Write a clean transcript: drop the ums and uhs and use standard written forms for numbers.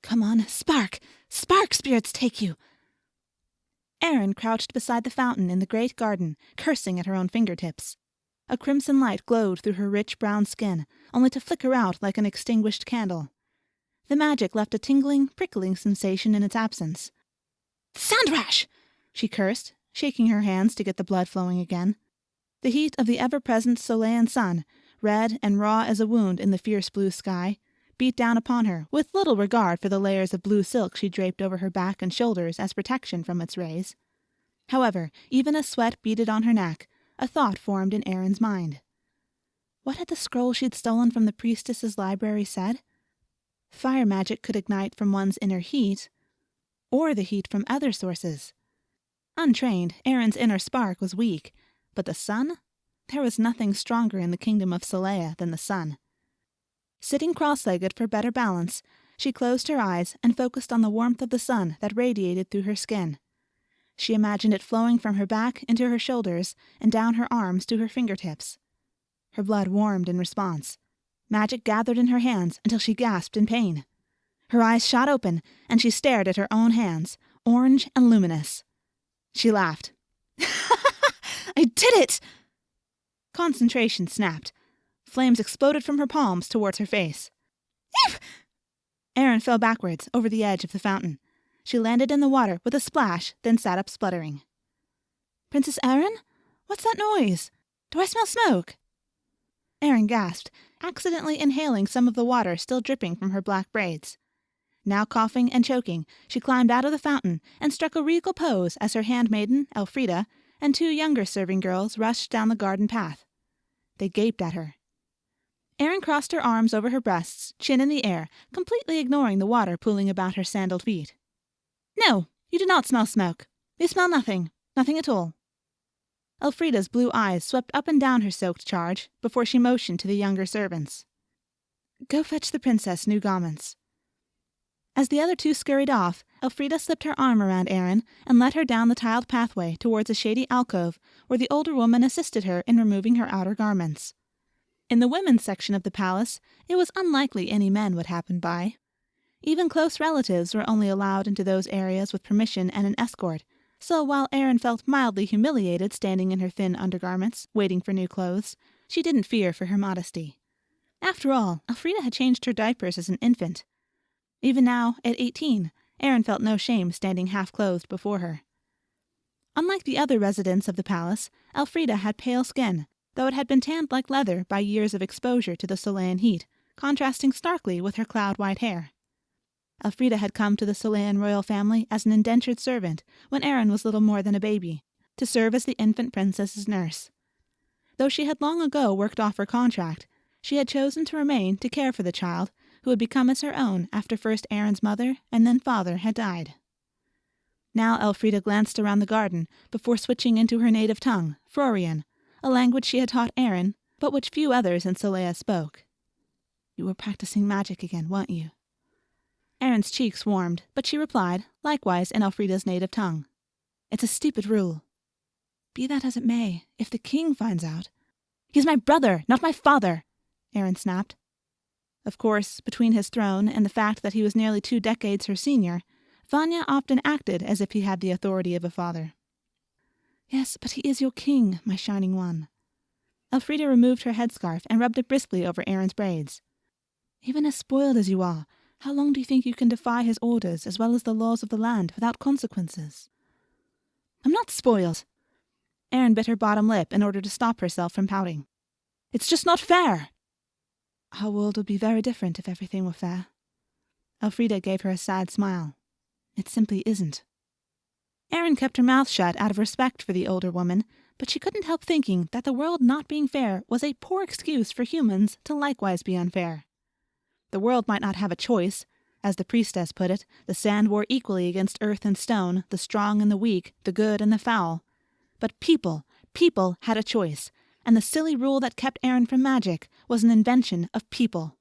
Come on, spark! Spark, spirits take you! Arynne crouched beside the fountain in the great garden, cursing at her own fingertips. A crimson light glowed through her rich brown skin, only to flicker out like an extinguished candle. The magic left a tingling, prickling sensation in its absence. "Sound rash!" she cursed, shaking her hands to get the blood flowing again. The heat of the ever-present Solean sun, red and raw as a wound in the fierce blue sky, beat down upon her with little regard for the layers of blue silk she draped over her back and shoulders as protection from its rays. However, even as sweat beaded on her neck, a thought formed in Arynne's mind. What had the scroll she'd stolen from the priestess's library said? Fire magic could ignite from one's inner heat, or the heat from other sources. Untrained, Arynne's inner spark was weak, but the sun? There was nothing stronger in the kingdom of Solea than the sun. Sitting cross-legged for better balance, she closed her eyes and focused on the warmth of the sun that radiated through her skin. She imagined it flowing from her back into her shoulders and down her arms to her fingertips. Her blood warmed in response. Magic gathered in her hands until she gasped in pain. Her eyes shot open, and she stared at her own hands, orange and luminous. She laughed. "I did it!" Concentration snapped. Flames exploded from her palms towards her face. Eep! Arynne fell backwards over the edge of the fountain. She landed in the water with a splash, then sat up spluttering. "Princess Arynne? What's that noise? Do I smell smoke?" Arynne gasped, accidentally inhaling some of the water still dripping from her black braids. Now coughing and choking, she climbed out of the fountain and struck a regal pose as her handmaiden, Elfrida, and 2 younger serving girls rushed down the garden path. They gaped at her. Arynne crossed her arms over her breasts, chin in the air, completely ignoring the water pooling about her sandaled feet. "No, you do not smell smoke. You smell nothing. Nothing at all." Elfrida's blue eyes swept up and down her soaked charge before she motioned to the younger servants. "Go fetch the princess new garments." As the other 2 scurried off, Elfrida slipped her arm around Arynne and led her down the tiled pathway towards a shady alcove where the older woman assisted her in removing her outer garments. In the women's section of the palace, it was unlikely any men would happen by. Even close relatives were only allowed into those areas with permission and an escort, so while Arynne felt mildly humiliated standing in her thin undergarments, waiting for new clothes, she didn't fear for her modesty. After all, Elfrida had changed her diapers as an infant. Even now, at 18, Arynne felt no shame standing half-clothed before her. Unlike the other residents of the palace, Elfrida had pale skin, though it had been tanned like leather by years of exposure to the Solean heat, contrasting starkly with her cloud-white hair. Elfrida had come to the Solean royal family as an indentured servant when Arynne was little more than a baby, to serve as the infant princess's nurse. Though she had long ago worked off her contract, she had chosen to remain to care for the child, who had become as her own after first Arynne's mother and then father had died. Now Elfrida glanced around the garden before switching into her native tongue, Frorian, a language she had taught Arynne, but which few others in Solea spoke. "You were practicing magic again, weren't you?" Arynne's cheeks warmed, but she replied, likewise in Elfrida's native tongue. "It's a stupid rule." "Be that as it may, if the king finds out—" "He's my brother, not my father!" Arynne snapped. Of course, between his throne and the fact that he was nearly 2 decades her senior, Vanya often acted as if he had the authority of a father. "Yes, but he is your king, my shining one." Elfrida removed her headscarf and rubbed it briskly over Arynne's braids. "Even as spoiled as you are, how long do you think you can defy his orders as well as the laws of the land without consequences?" "I'm not spoiled." Arynne bit her bottom lip in order to stop herself from pouting. "It's just not fair." "Our world would be very different if everything were fair." Elfrida gave her a sad smile. "It simply isn't." Arynne kept her mouth shut out of respect for the older woman, but she couldn't help thinking that the world not being fair was a poor excuse for humans to likewise be unfair. The world might not have a choice. As the priestess put it, the sand war equally against earth and stone, the strong and the weak, the good and the foul. But people had a choice, and the silly rule that kept Arynne from magic was an invention of people.